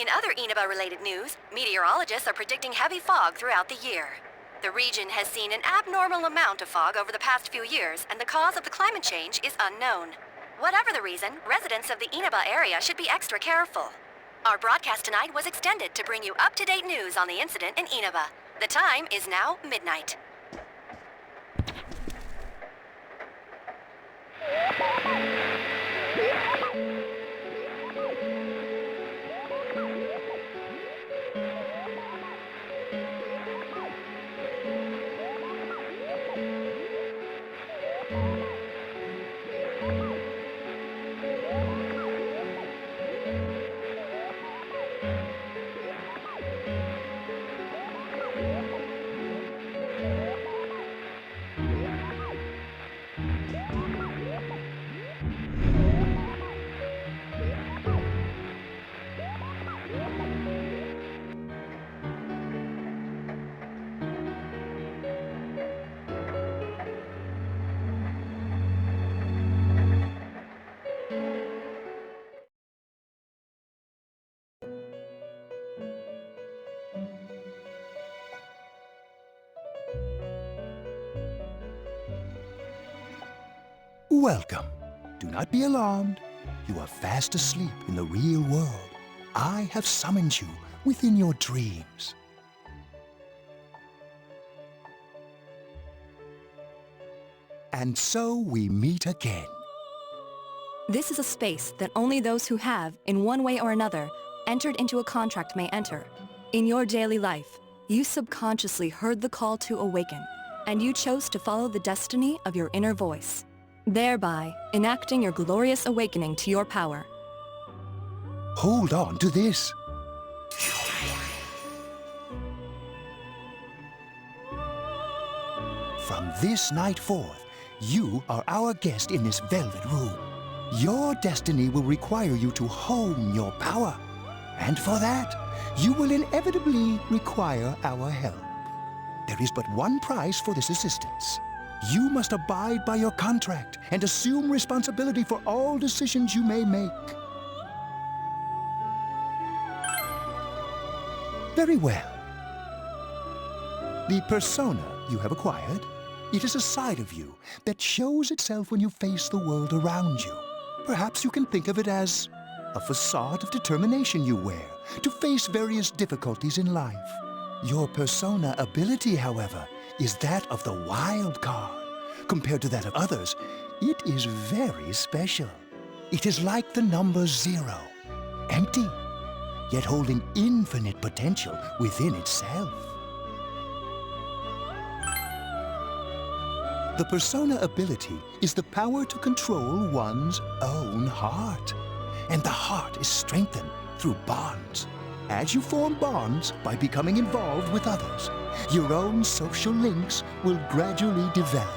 In other Inaba-related news, meteorologists are predicting heavy fog throughout the year. The region has seen an abnormal amount of fog over the past few years, and the cause of the climate change is unknown. Whatever the reason, residents of the Inaba area should be extra careful. Our broadcast tonight was extended to bring you up-to-date news on the incident in Inaba. The time is now midnight. Welcome. Do not be alarmed. You are fast asleep in the real world. I have summoned you within your dreams. And so we meet again. This is a space that only those who have, in one way or another, entered into a contract may enter. In your daily life, you subconsciously heard the call to awaken, and you chose to follow the destiny of your inner voice, thereby enacting your glorious awakening to your power. Hold on to this. From this night forth, you are our guest in this velvet room. Your destiny will require you to hone your power. And for that, you will inevitably require our help. There is but one price for this assistance. You must abide by your contract and assume responsibility for all decisions you may make. Very well. The persona you have acquired, it is a side of you that shows itself when you face the world around you. Perhaps you can think of it as a facade of determination you wear to face various difficulties in life. Your persona ability, however, is that of the wild card. Compared to that of others, it is very special. It is like the number 0, empty, yet holding infinite potential within itself. The persona ability is the power to control one's own heart. And the heart is strengthened through bonds. As you form bonds by becoming involved with others, your own social links will gradually develop.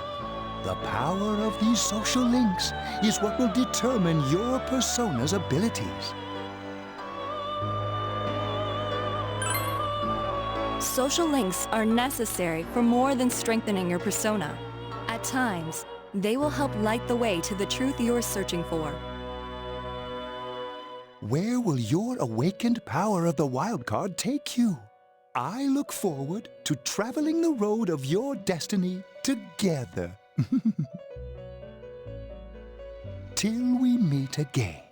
The power of these social links is what will determine your persona's abilities. Social links are necessary for more than strengthening your persona. At times, they will help light the way to the truth you're searching for. Where will your awakened power of the wild card take you? I look forward to traveling the road of your destiny together. Till we meet again.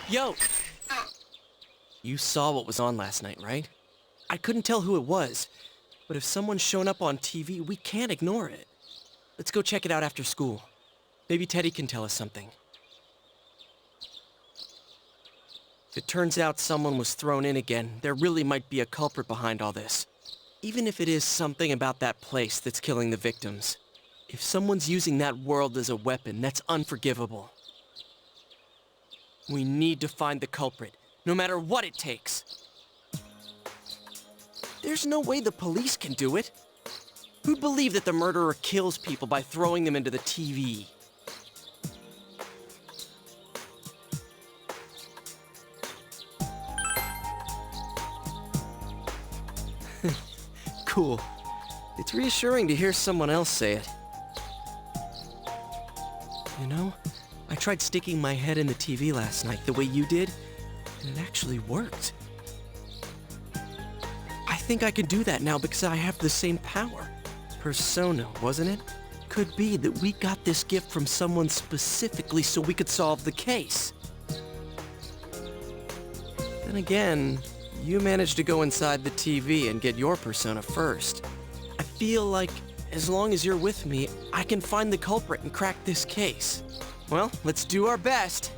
Yo! You saw what was on last night, right? I couldn't tell who it was, but if someone's shown up on TV, we can't ignore it. Let's go check it out after school. Maybe Teddy can tell us something. If it turns out someone was thrown in again, there really might be a culprit behind all this. Even if it is something about that place that's killing the victims. If someone's using that world as a weapon, that's unforgivable. We need to find the culprit, no matter what it takes. There's no way the police can do it. Who'd believe that the murderer kills people by throwing them into the TV? Cool. It's reassuring to hear someone else say it. You know, I tried sticking my head in the TV last night the way you did, and it actually worked. I think I can do that now because I have the same power. Persona, wasn't it? Could be that we got this gift from someone specifically so we could solve the case. Then again, you managed to go inside the TV and get your persona first. I feel like as long as you're with me, I can find the culprit and crack this case. Well, let's do our best.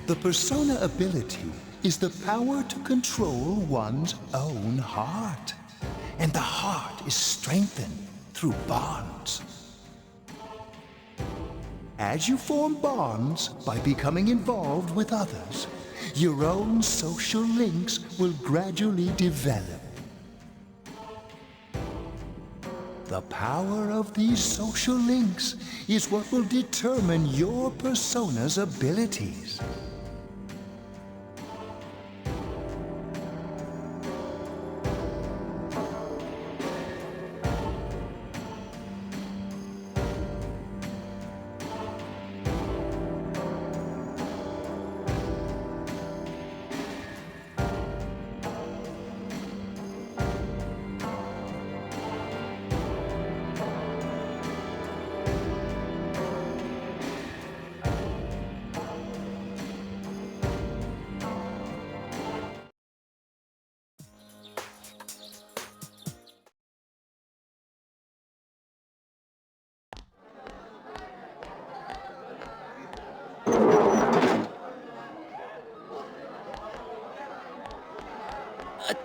The persona ability is the power to control one's own heart. And the heart is strengthened through bonds. As you form bonds by becoming involved with others, your own social links will gradually develop. The power of these social links is what will determine your persona's abilities.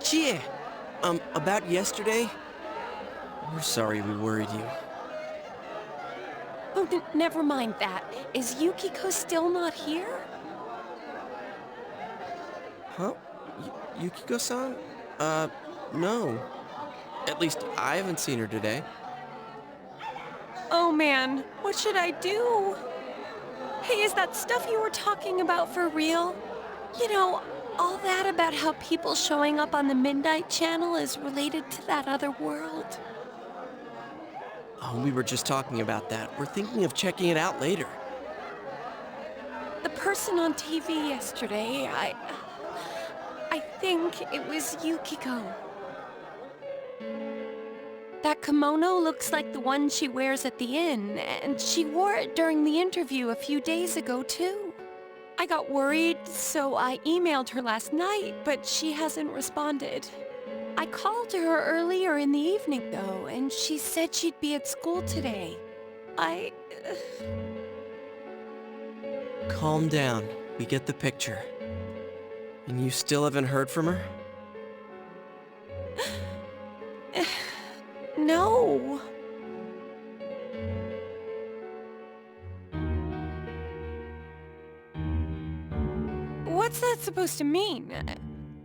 Chia! About yesterday? We're sorry we worried you. Oh, never mind that. Is Yukiko still not here? Huh? Yukiko-san? No. At least I haven't seen her today. Oh man, what should I do? Hey, is that stuff you were talking about for real? You know, all that about how people showing up on the Midnight Channel is related to that other world. Oh, we were just talking about that. We're thinking of checking it out later. The person on TV yesterday, I think it was Yukiko. That kimono looks like the one she wears at the inn, and she wore it during the interview a few days ago, too. I got worried, so I emailed her last night, but she hasn't responded. I called her earlier in the evening, though, and she said she'd be at school today. Calm down. We get the picture. And you still haven't heard from her? No. What's that supposed to mean?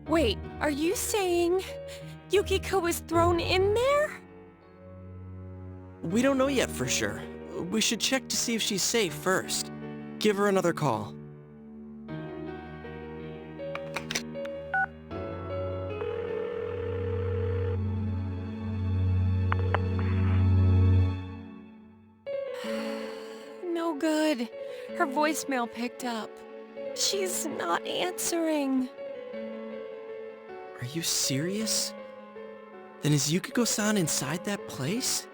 Wait, are you saying Yukiko was thrown in there? We don't know yet for sure. We should check to see if she's safe first. Give her another call. No good. Her voicemail picked up. She's not answering. Are you serious? Then is Yukiko-san inside that place?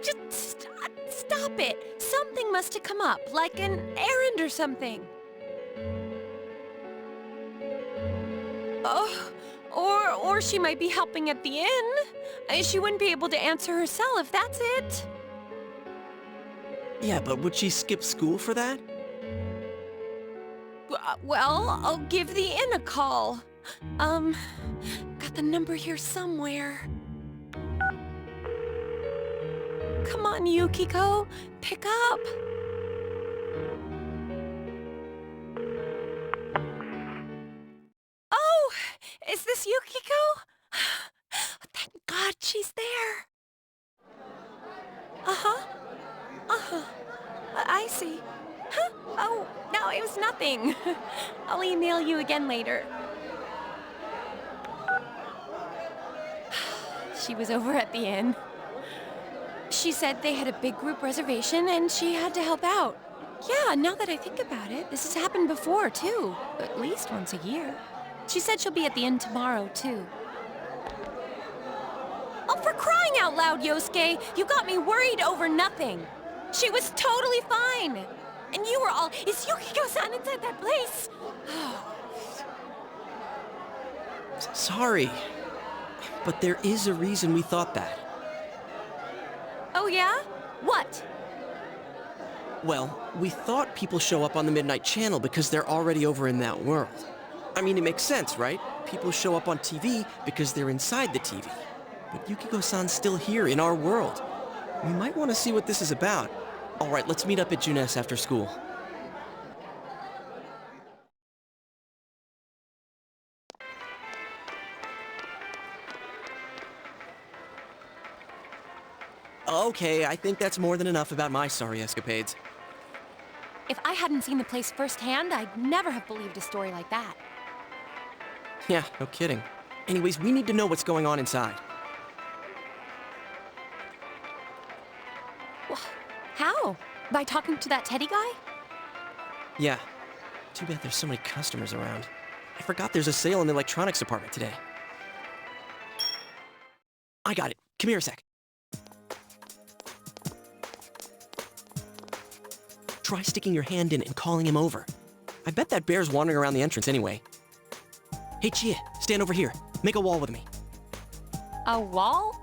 Just stop it. Something must have come up, like an errand or something. Oh, or she might be helping at the inn. She wouldn't be able to answer herself, that's it. Yeah, but would she skip school for that? Well, I'll give the inn a call. Got the number here somewhere. Come on, Yukiko. Pick up. Oh, is this Yukiko? Thank God she's there. Uh-huh. Uh-huh. I see. Huh? Oh, no, it was nothing. I'll email you again later. She was over at the inn. She said they had a big group reservation and she had to help out. Yeah, now that I think about it, this has happened before, too. At least once a year. She said she'll be at the inn tomorrow, too. Oh, for crying out loud, Yosuke! You got me worried over nothing. She was totally fine. And you were all, is Yukiko-san inside that place? Sorry. But there is a reason we thought that. Oh, yeah? What? Well, we thought people show up on the Midnight Channel because they're already over in that world. I mean, it makes sense, right? People show up on TV because they're inside the TV. But Yukiko-san's still here in our world. We might want to see what this is about. All right, let's meet up at Juness after school. Okay, I think that's more than enough about my sorry escapades. If I hadn't seen the place firsthand, I'd never have believed a story like that. Yeah, no kidding. Anyways, we need to know what's going on inside. How? By talking to that Teddy guy? Yeah. Too bad there's so many customers around. I forgot there's a sale in the electronics department today. I got it. Come here a sec. Try sticking your hand in and calling him over. I bet that bear's wandering around the entrance anyway. Hey, Chia, stand over here. Make a wall with me. A wall?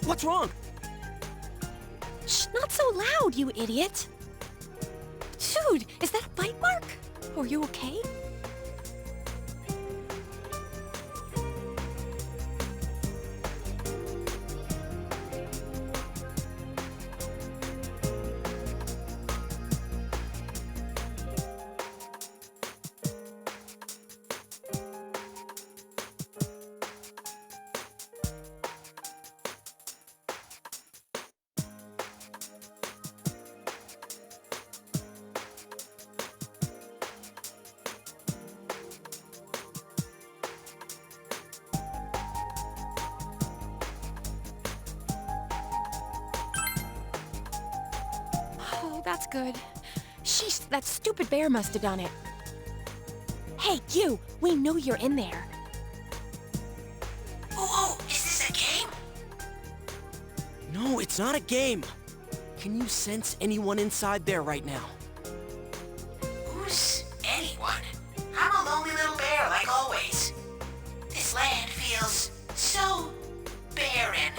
What's wrong? Shh, not so loud, you idiot. Dude, is that a bite mark? Are you okay? Oh, that's good. Sheesh, that stupid bear must have done it. Hey, you! We know you're in there. Oh, is this a game? No, it's not a game. Can you sense anyone inside there right now? Who's anyone? I'm a lonely little bear, like always. This land feels so barren.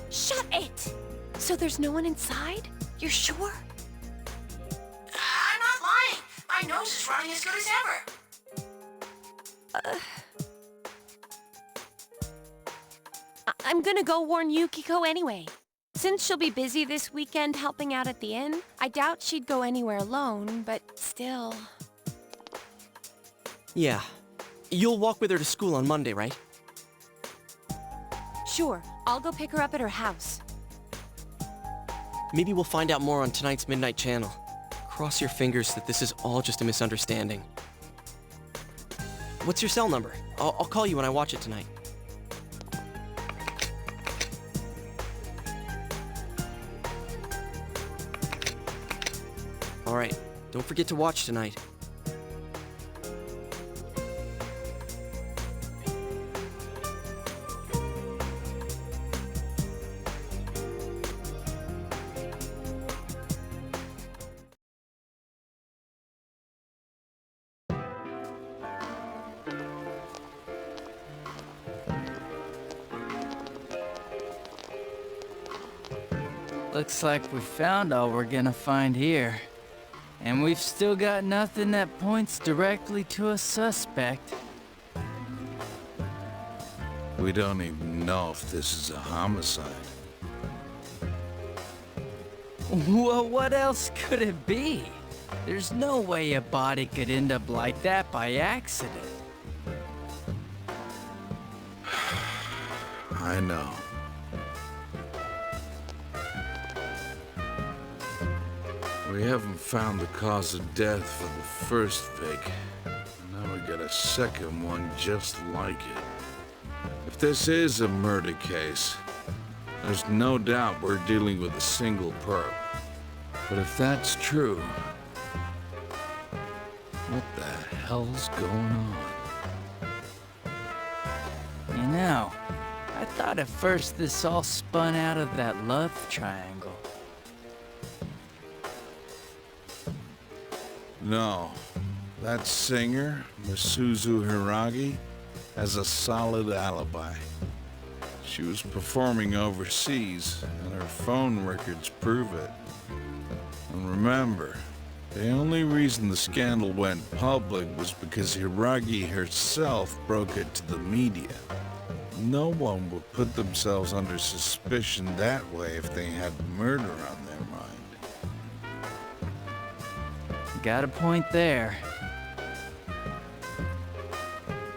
Shut it! So there's no one inside? You're sure? I'm not lying. My nose is running as good as ever. I'm gonna go warn Yukiko anyway. Since she'll be busy this weekend helping out at the inn, I doubt she'd go anywhere alone, but still. Yeah. You'll walk with her to school on Monday, right? Sure, I'll go pick her up at her house. Maybe we'll find out more on tonight's Midnight Channel. Cross your fingers that this is all just a misunderstanding. What's your cell number? I'll call you when I watch it tonight. All right, don't forget to watch tonight. Looks like we found all we're gonna find here. And we've still got nothing that points directly to a suspect. We don't even know if this is a homicide. Well, what else could it be? There's no way a body could end up like that by accident. I know. We haven't found the cause of death for the first Vic. Now we got a second one just like it. If this is a murder case, there's no doubt we're dealing with a single perp. But if that's true, what the hell's going on? You know, I thought at first this all spun out of that love triangle. No. That singer, Masuzu Hiragi, has a solid alibi. She was performing overseas, and her phone records prove it. And remember, the only reason the scandal went public was because Hiragi herself broke it to the media. No one would put themselves under suspicion that way if they had murder on their mind. Got a point there.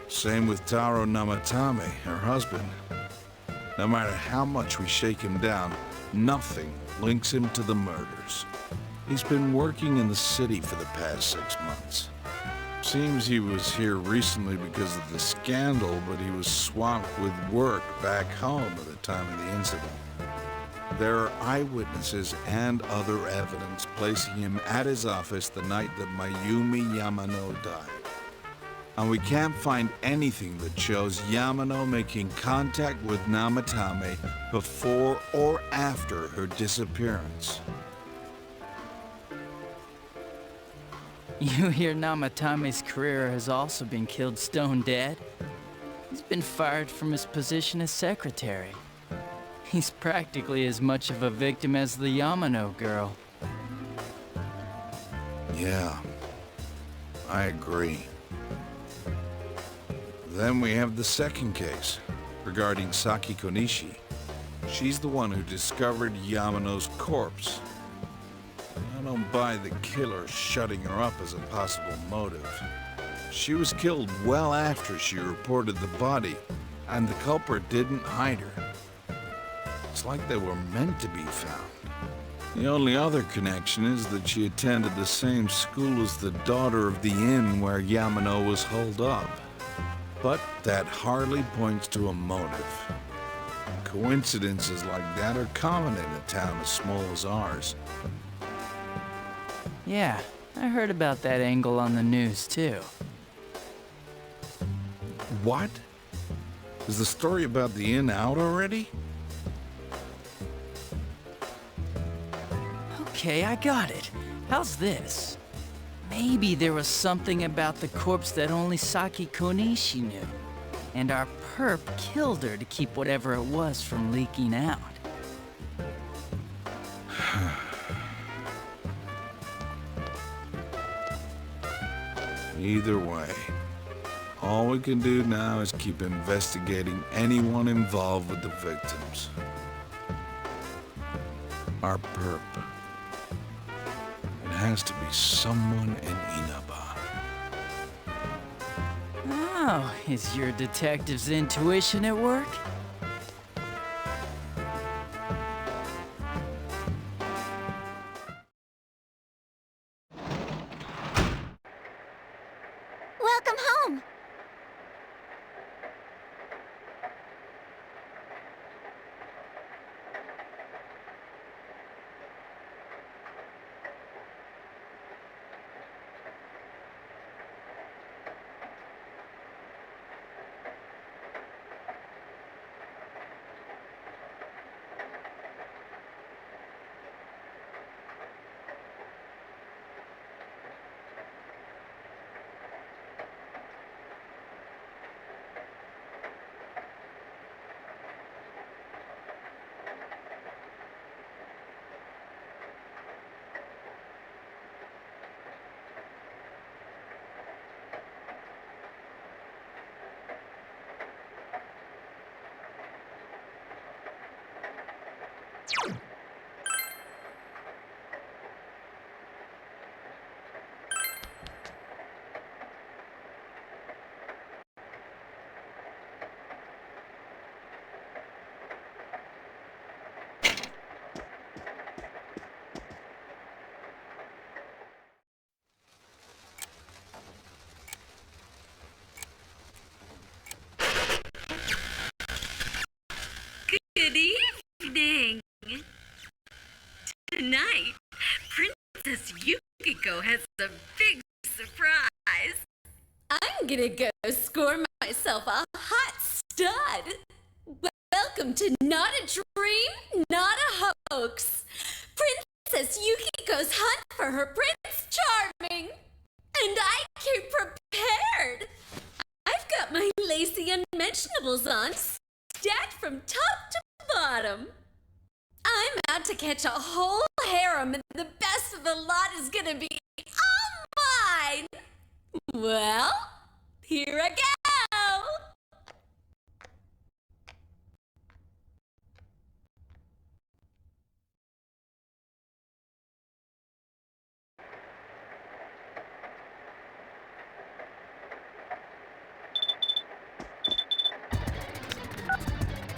Same with Taro Namatame, her husband. No matter how much we shake him down, nothing links him to the murders. He's been working in the city for the past 6 months. Seems he was here recently because of the scandal, but he was swamped with work back home at the time of the incident. There are eyewitnesses and other evidence placing him at his office the night that Mayumi Yamano died. And we can't find anything that shows Yamano making contact with Namatame before or after her disappearance. You hear Namatame's career has also been killed stone dead? He's been fired from his position as secretary. He's practically as much of a victim as the Yamano girl. Yeah, I agree. Then we have the second case, regarding Saki Konishi. She's the one who discovered Yamano's corpse. I don't buy the killer shutting her up as a possible motive. She was killed well after she reported the body, and the culprit didn't hide her. It's like they were meant to be found. The only other connection is that she attended the same school as the daughter of the inn where Yamano was holed up. But that hardly points to a motive. Coincidences like that are common in a town as small as ours. Yeah, I heard about that angle on the news too. What? Is the story about the inn out already? Okay, I got it. How's this? Maybe there was something about the corpse that only Saki Konishi knew, and our perp killed her to keep whatever it was from leaking out. Either way, All we can do now is keep investigating anyone involved with the victims. Our perp. It has to be someone in Inaba. Oh, is your detective's intuition at work? Welcome home. Good evening. Tonight, Princess Yukiko has a big surprise. I'm gonna go score myself a hot stud. Welcome to Not a Dream, Not a Hoax. Princess Yukiko's hunt for her Prince Charming. And I came prepared. I've got my lacy unmentionables on, stacked from top to bottom. I'm out to catch a whole harem, and the best of the lot is gonna be all mine. Well, here I go.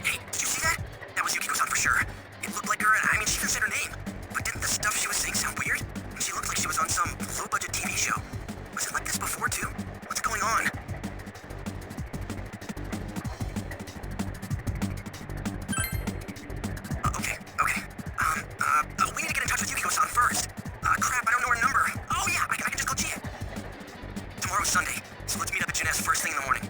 Hey, did you see that? That was Yukiko's on for sure. It looked like her, I mean, she even said her name. But didn't the stuff she was saying sound weird? And she looked like she was on some low-budget TV show. Was it like this before, too? What's going on? Okay. We need to get in touch with Yukiko-san first. Crap, I don't know her number. Oh, yeah, I can just call Gia. Tomorrow's Sunday, so let's meet up at Jeunesse first thing in the morning.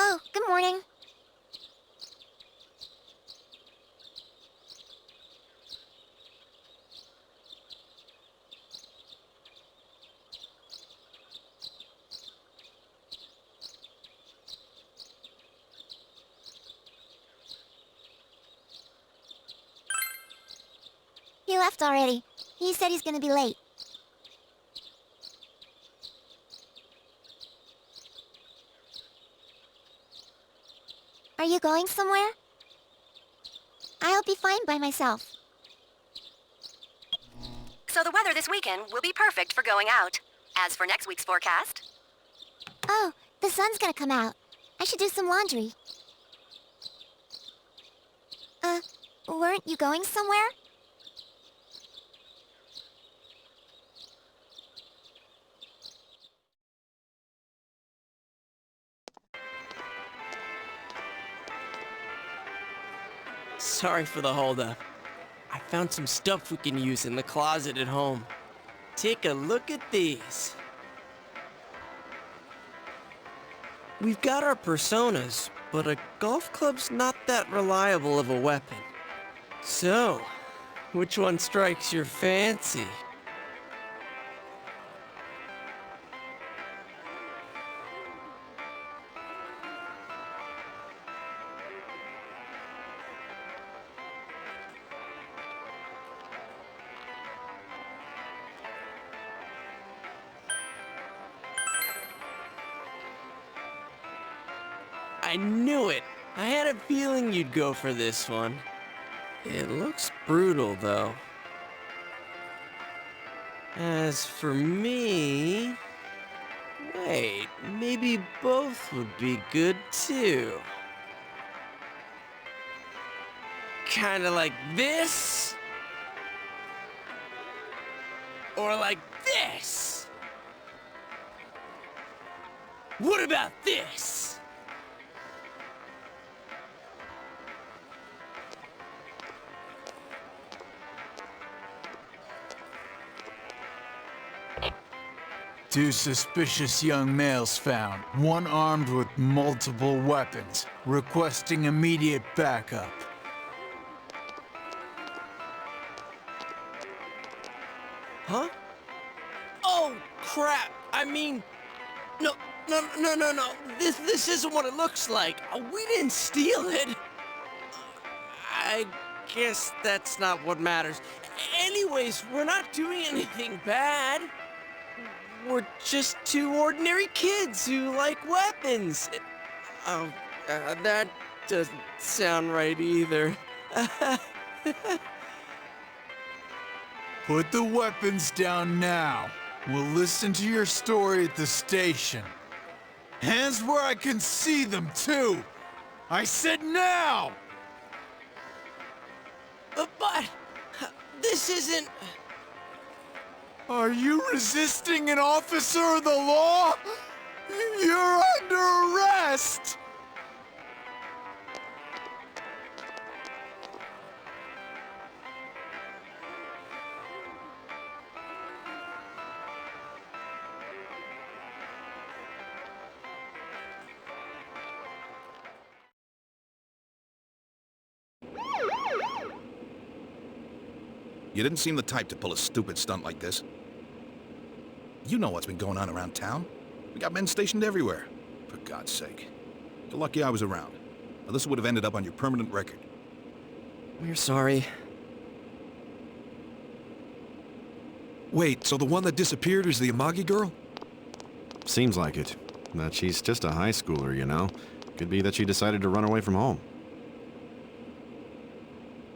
Oh, good morning. He left already. He said he's gonna be late. Are you going somewhere? I'll be fine by myself. So the weather this weekend will be perfect for going out. As for next week's forecast... Oh, the sun's gonna come out. I should do some laundry. Weren't you going somewhere? Sorry for the holdup. I found some stuff we can use in the closet at home. Take a look at these. We've got our personas, but a golf club's not that reliable of a weapon. So, which one strikes your fancy? I knew it! I had a feeling you'd go for this one. It looks brutal, though. As for me... Wait, maybe both would be good, too. Kinda like this? Or like this? What about this? Two suspicious young males found, one armed with multiple weapons, requesting immediate backup. Huh? Oh, crap! I mean... No. This isn't what it looks like. We didn't steal it. I guess that's not what matters. Anyways, we're not doing anything bad. We're just two ordinary kids who like weapons. Oh, that doesn't sound right either. Put the weapons down now. We'll listen to your story at the station. Hands where I can see them, too! I said now! But... this isn't... Are you resisting an officer of the law? You're under arrest! You didn't seem the type to pull a stupid stunt like this. You know what's been going on around town. We got men stationed everywhere. For God's sake. You're lucky I was around. Now this would have ended up on your permanent record. We're sorry. Wait, so the one that disappeared is the Amagi girl? Seems like it. But she's just a high schooler, you know. Could be that she decided to run away from home.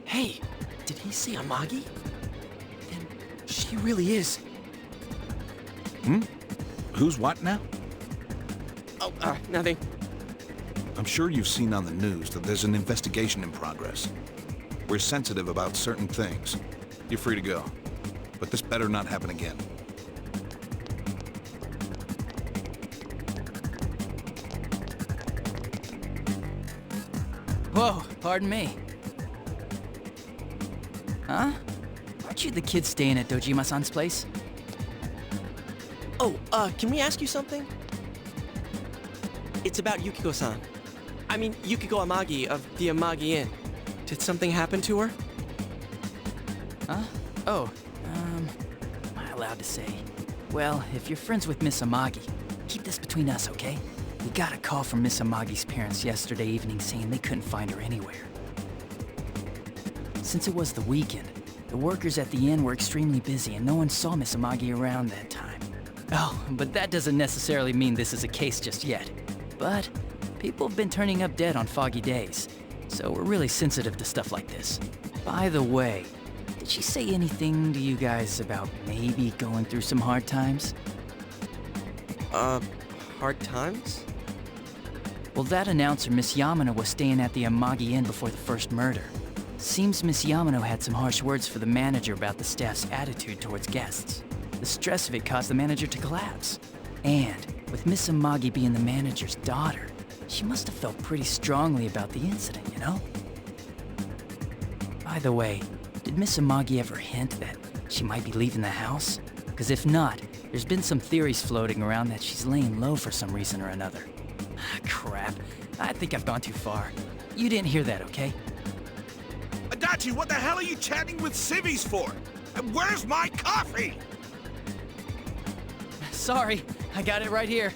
Hey, did he say Amagi? Then she really is. Who's what now? Oh, nothing. I'm sure you've seen on the news that there's an investigation in progress. We're sensitive about certain things. You're free to go. But this better not happen again. Whoa, pardon me. Huh? Aren't you the kid staying at Dojima-san's place? Oh, can we ask you something? It's about Yukiko-san. I mean, Yukiko Amagi of the Amagi Inn. Did something happen to her? Huh? Oh, am I allowed to say? Well, if you're friends with Miss Amagi, keep this between us, okay? We got a call from Miss Amagi's parents yesterday evening saying they couldn't find her anywhere. Since it was the weekend, the workers at the inn were extremely busy and no one saw Miss Amagi around that time. Oh, but that doesn't necessarily mean this is a case just yet. But people have been turning up dead on foggy days, so we're really sensitive to stuff like this. By the way, did she say anything to you guys about maybe going through some hard times? Hard times? Well, that announcer, Miss Yamano, was staying at the Amagi Inn before the first murder. Seems Miss Yamano had some harsh words for the manager about the staff's attitude towards guests. The stress of it caused the manager to collapse. And with Miss Amagi being the manager's daughter, she must have felt pretty strongly about the incident, you know? By the way, did Miss Amagi ever hint that she might be leaving the house? Because if not, there's been some theories floating around that she's laying low for some reason or another. Crap, I think I've gone too far. You didn't hear that, okay? Adachi, what the hell are you chatting with civvies for? And where's my coffee? Sorry, I got it right here.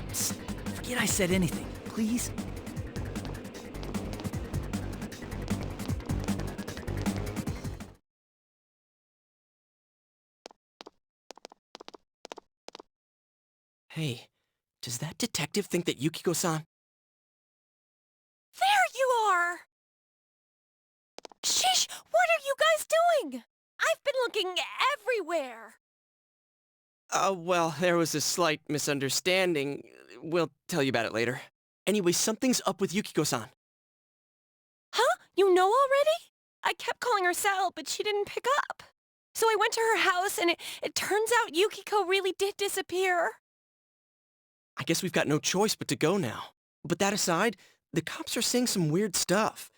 Psst, forget I said anything, please. Hey, does that detective think that Yukiko-san... looking everywhere. Well, there was a slight misunderstanding. We'll tell you about it later. Anyway, something's up with Yukiko-san. Huh? You know already? I kept calling her Sal, but she didn't pick up. So I went to her house, and it turns out Yukiko really did disappear. I guess we've got no choice but to go now. But that aside, the cops are saying some weird stuff.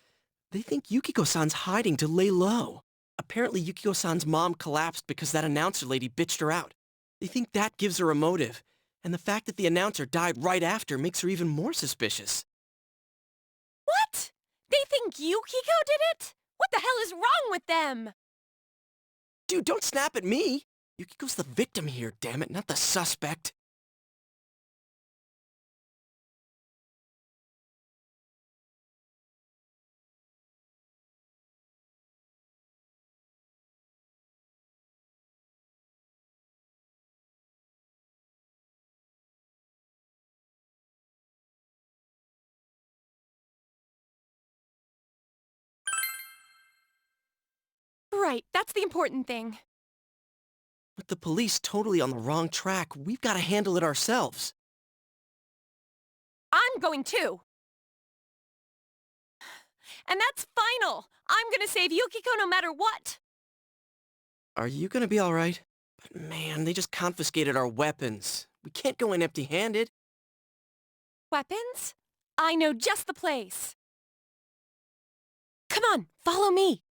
They think Yukiko-san's hiding to lay low. Apparently Yukiko-san's mom collapsed because that announcer lady bitched her out. They think that gives her a motive. And the fact that the announcer died right after makes her even more suspicious. What? They think Yukiko did it? What the hell is wrong with them? Dude, don't snap at me! Yukiko's the victim here, damn it, not the suspect. Right, that's the important thing. With the police totally on the wrong track, we've got to handle it ourselves. I'm going too. And that's final. I'm gonna save Yukiko no matter what. Are you gonna be alright? But man, they just confiscated our weapons. We can't go in empty-handed. Weapons? I know just the place. Come on, follow me.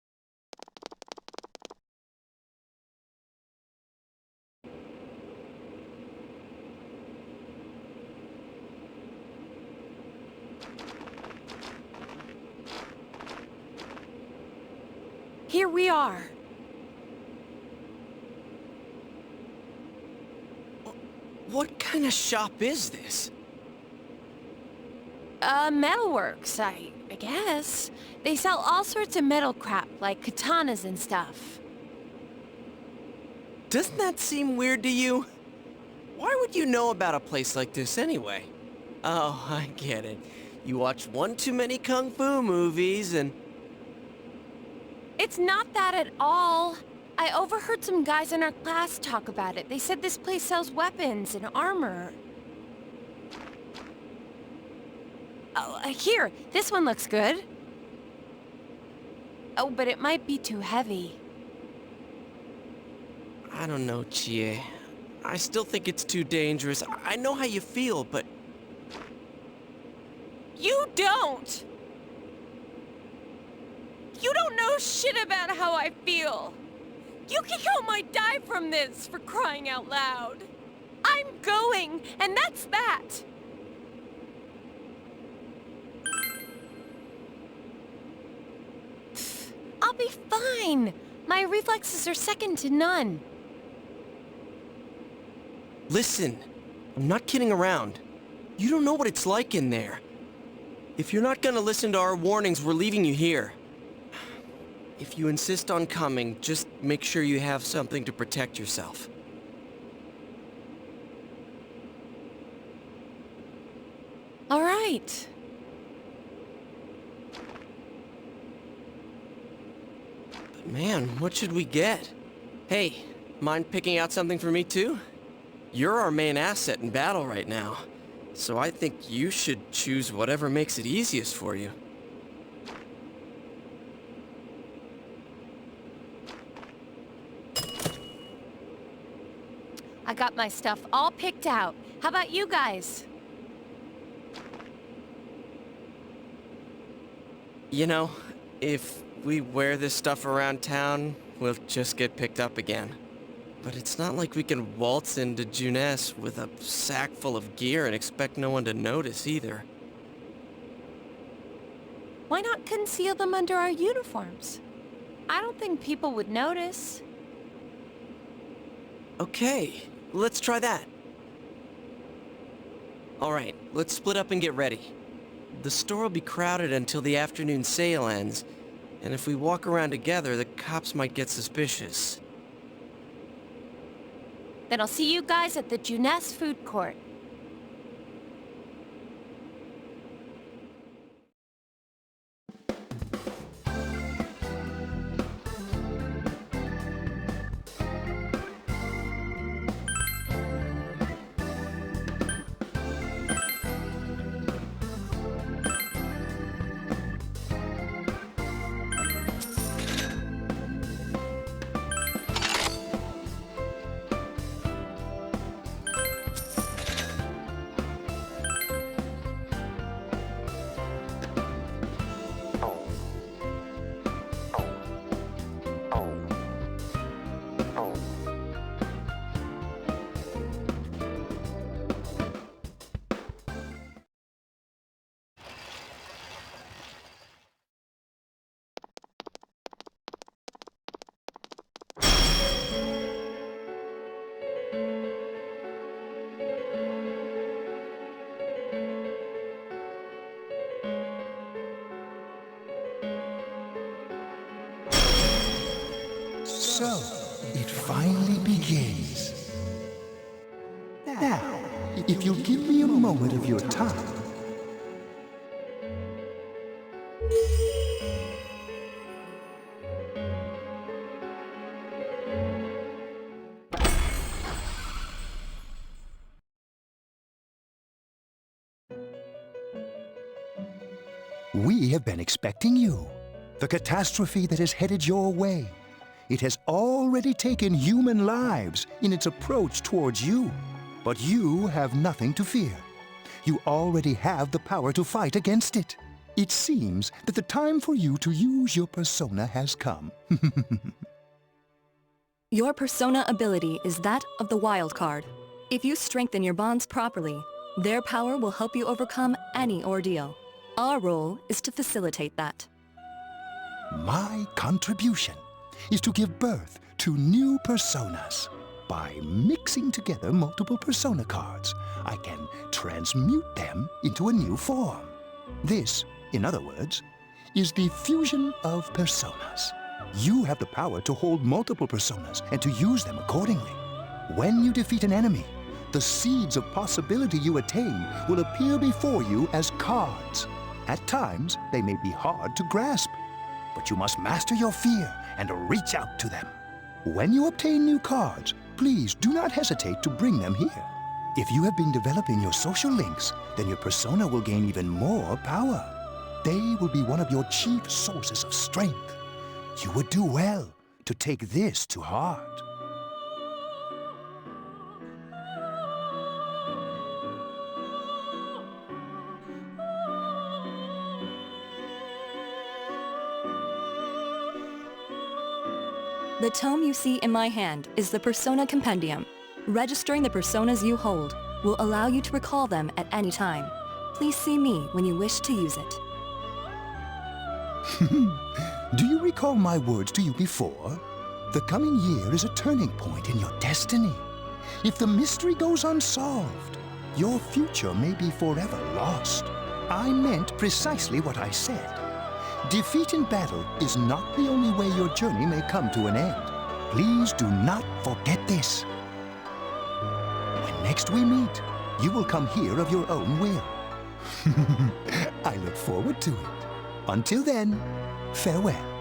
Here we are. What kind of shop is this? Metalworks, I guess. They sell all sorts of metal crap, like katanas and stuff. Doesn't that seem weird to you? Why would you know about a place like this anyway? Oh, I get it. You watch one too many kung fu movies and... It's not that at all. I overheard some guys in our class talk about it. They said this place sells weapons and armor. Oh, here, this one looks good. Oh, but it might be too heavy. I don't know, Chie. I still think it's too dangerous. I know how you feel, but... You don't! You don't know shit about how I feel. Yukiko might die from this, for crying out loud. I'm going, and that's that. I'll be fine. My reflexes are second to none. Listen, I'm not kidding around. You don't know what it's like in there. If you're not gonna listen to our warnings, we're leaving you here. If you insist on coming, just make sure you have something to protect yourself. All right. But man, what should we get? Hey, mind picking out something for me too? You're our main asset in battle right now, so I think you should choose whatever makes it easiest for you. I got my stuff all picked out. How about you guys? You know, if we wear this stuff around town, we'll just get picked up again. But it's not like we can waltz into Juness with a sack full of gear and expect no one to notice either. Why not conceal them under our uniforms? I don't think people would notice. Okay, let's try that. Alright, let's split up and get ready. The store will be crowded until the afternoon sale ends, and if we walk around together, the cops might get suspicious. Then I'll see you guys at the Juness food court. If you'll give me a moment of your time. We have been expecting you. The catastrophe that has headed your way. It has already taken human lives in its approach towards you. But you have nothing to fear. You already have the power to fight against it. It seems that the time for you to use your persona has come. Your persona ability is that of the wild card. If you strengthen your bonds properly, their power will help you overcome any ordeal. Our role is to facilitate that. My contribution is to give birth to new personas. By mixing together multiple persona cards, I can transmute them into a new form. This, in other words, is the fusion of personas. You have the power to hold multiple personas and to use them accordingly. When you defeat an enemy, the seeds of possibility you attain will appear before you as cards. At times, they may be hard to grasp, but you must master your fear and reach out to them. When you obtain new cards, please do not hesitate to bring them here. If you have been developing your social links, then your persona will gain even more power. They will be one of your chief sources of strength. You would do well to take this to heart. The tome you see in my hand is the Persona Compendium. Registering the personas you hold will allow you to recall them at any time. Please see me when you wish to use it. Do you recall my words to you before? The coming year is a turning point in your destiny. If the mystery goes unsolved, your future may be forever lost. I meant precisely what I said. Defeat in battle is not the only way your journey may come to an end. Please do not forget this. When next we meet, you will come here of your own will. I look forward to it. Until then, farewell.